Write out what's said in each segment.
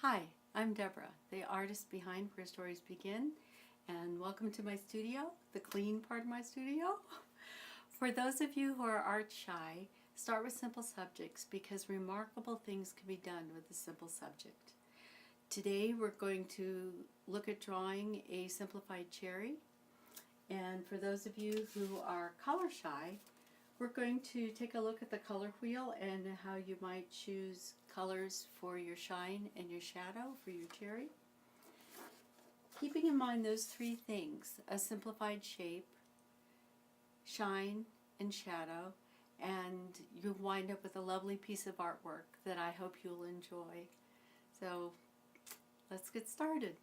Hi, I'm Deborah, the artist behind Where Stories Begin, and welcome to my studio, the clean part of my studio. For those of you who are art shy, start with simple subjects because remarkable things can be done with a simple subject. Today we're going to look at drawing a simplified cherry, and for those of you who are color shy, we're going to take a look at the color wheel and how you might choose colors for your shine and your shadow for your cherry. Keeping in mind those three things, a simplified shape, shine, and shadow, and you wind up with a lovely piece of artwork that I hope you'll enjoy. So let's get started.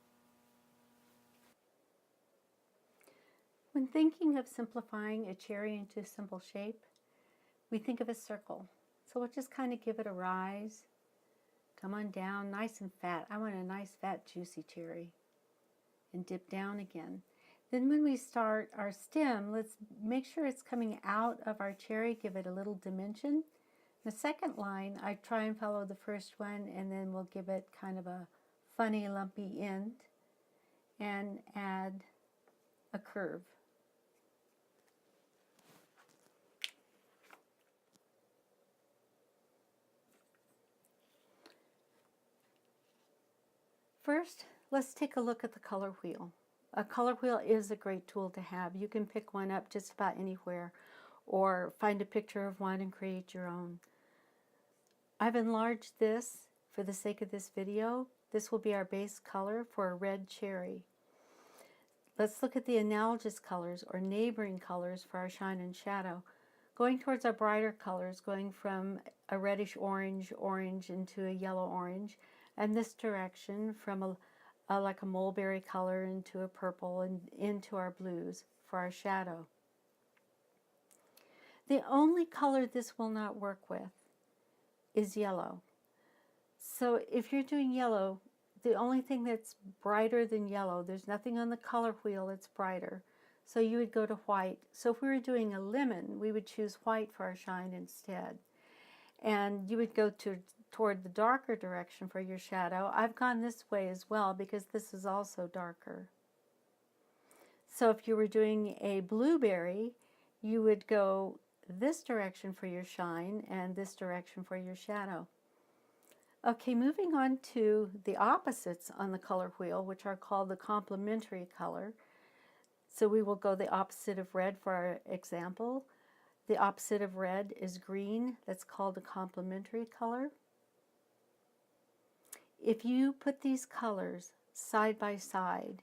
When thinking of simplifying a cherry into a simple shape, we think of a circle. So we'll just kind of give it a rise. Come on down, nice and fat. I want a nice, fat, juicy cherry. And dip down again. Then when we start our stem, let's make sure it's coming out of our cherry. Give it a little dimension. The second line, I try and follow the first one, and then we'll give it kind of a funny, lumpy end and add a curve. First, let's take a look at the color wheel. A color wheel is a great tool to have. You can pick one up just about anywhere or find a picture of one and create your own. I've enlarged this for the sake of this video. This will be our base color for a red cherry. Let's look at the analogous colors or neighboring colors for our shine and shadow. Going towards our brighter colors, going from a reddish orange into a yellow orange, and this direction from like a mulberry color into a purple and into our blues for our shadow. The only color this will not work with is yellow. So if you're doing yellow, the only thing that's brighter than yellow, there's nothing on the color wheel that's brighter. So you would go to white. So if we were doing a lemon, we would choose white for our shine instead. And you would go toward the darker direction for your shadow. I've gone this way as well because this is also darker. So if you were doing a blueberry, you would go this direction for your shine and this direction for your shadow. Okay, moving on to the opposites on the color wheel, which are called the complementary color. So we will go the opposite of red for our example. The opposite of red is green. That's called a complementary color. If you put these colors side by side,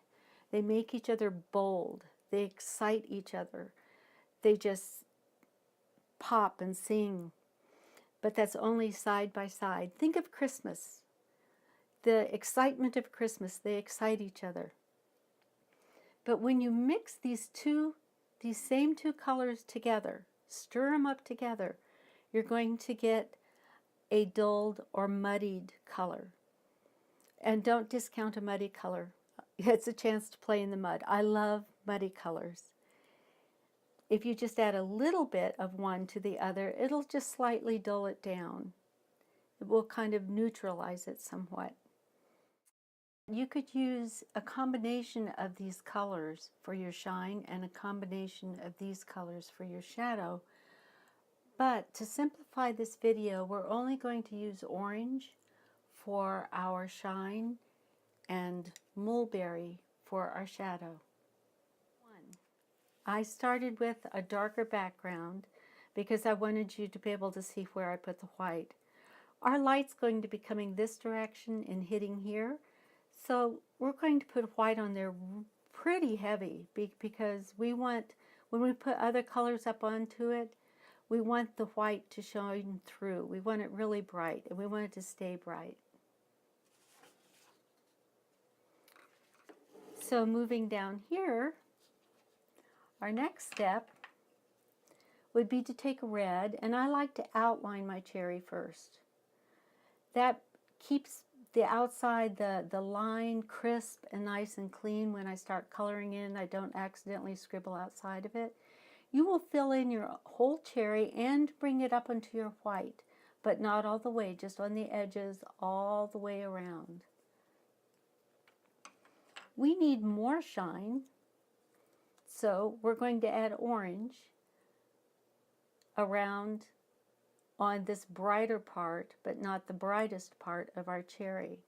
they make each other bold. They excite each other. They just pop and sing. But that's only side by side. Think of Christmas. The excitement of Christmas, they excite each other. But when you mix these same two colors together, stir them up together, you're going to get a dulled or muddied color. And don't discount a muddy color. It's a chance to play in the mud. I love muddy colors. If you just add a little bit of one to the other, it'll just slightly dull it down. It will kind of neutralize it somewhat. You could use a combination of these colors for your shine and a combination of these colors for your shadow. But to simplify this video, we're only going to use orange for our shine and mulberry for our shadow. I started with a darker background because I wanted you to be able to see where I put the white. Our light's going to be coming this direction and hitting here. So we're going to put white on there pretty heavy because we want, when we put other colors up onto it, we want the white to shine through. We want it really bright and we want it to stay bright. So moving down here, our next step would be to take red, and I like to outline my cherry first. That keeps the outside, the line crisp and nice and clean when I start coloring in. I don't accidentally scribble outside of it. You will fill in your whole cherry and bring it up into your white, but not all the way, just on the edges all the way around. We need more shine, so we're going to add orange around on this brighter part, but not the brightest part of our cherry.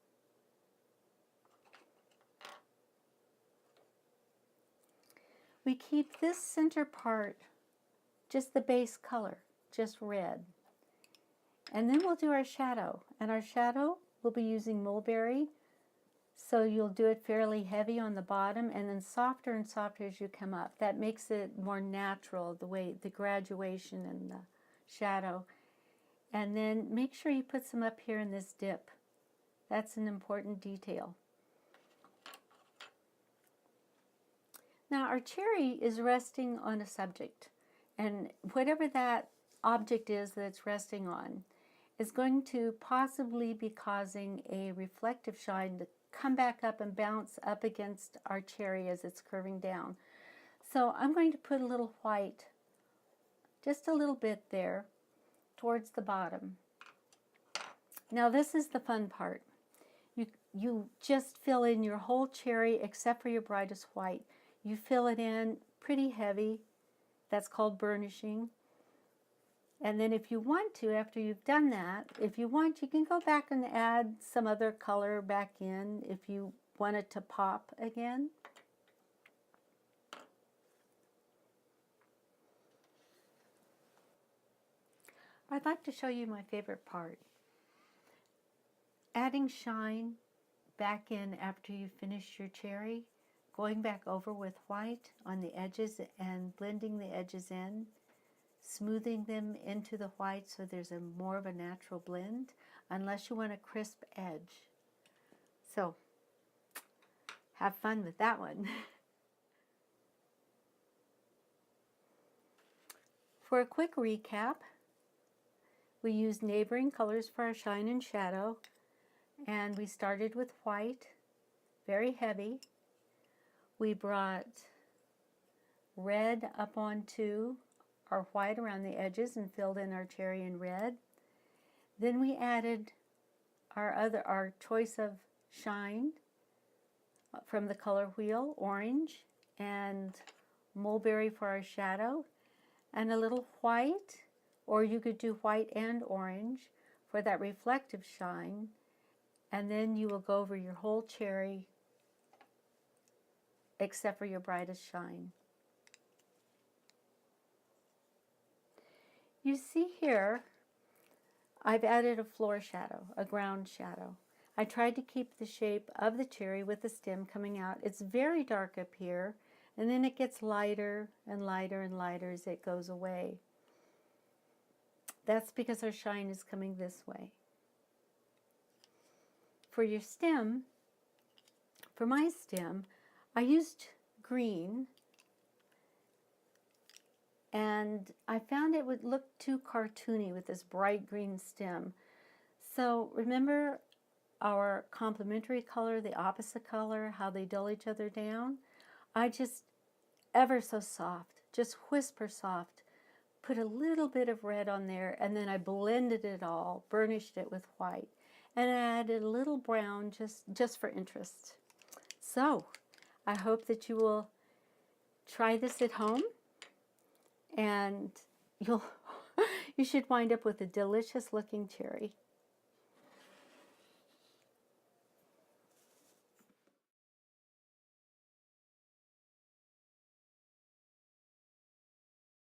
We keep this center part just the base color, just red. And then we'll do our shadow. And our shadow, we'll be using mulberry. So you'll do it fairly heavy on the bottom and then softer and softer as you come up. That makes it more natural, the way the graduation and the shadow. And then make sure you put some up here in this dip. That's an important detail. Now our cherry is resting on a subject, and whatever that object is that it's resting on is going to possibly be causing a reflective shine to come back up and bounce up against our cherry as it's curving down. So I'm going to put a little white, just a little bit there, towards the bottom. Now this is the fun part. You just fill in your whole cherry except for your brightest white. You fill it in pretty heavy. That's called burnishing. And then if you want to, after you've done that, if you want, you can go back and add some other color back in if you want it to pop again. I'd like to show you my favorite part. Adding shine back in after you finish your cherry, going back over with white on the edges and blending the edges in, smoothing them into the white so there's more of a natural blend, unless you want a crisp edge. So, have fun with that one. For a quick recap, we used neighboring colors for our shine and shadow, and we started with white, very heavy. We brought red up onto our white around the edges and filled in our cherry in red. Then we added our choice of shine from the color wheel, orange, and mulberry for our shadow, and a little white, or you could do white and orange for that reflective shine, and then you will go over your whole cherry except for your brightest shine. You see here, I've added a floor shadow, a ground shadow. I tried to keep the shape of the cherry with the stem coming out. It's very dark up here, and then it gets lighter and lighter and lighter as it goes away. That's because our shine is coming this way. For your stem, for my stem, I used green, and I found it would look too cartoony with this bright green stem. So remember our complementary color, the opposite color, how they dull each other down? I just, ever so soft, just whisper soft, put a little bit of red on there, and then I blended it all, burnished it with white, and I added a little brown just for interest. So I hope that you will try this at home, and you should wind up with a delicious looking cherry.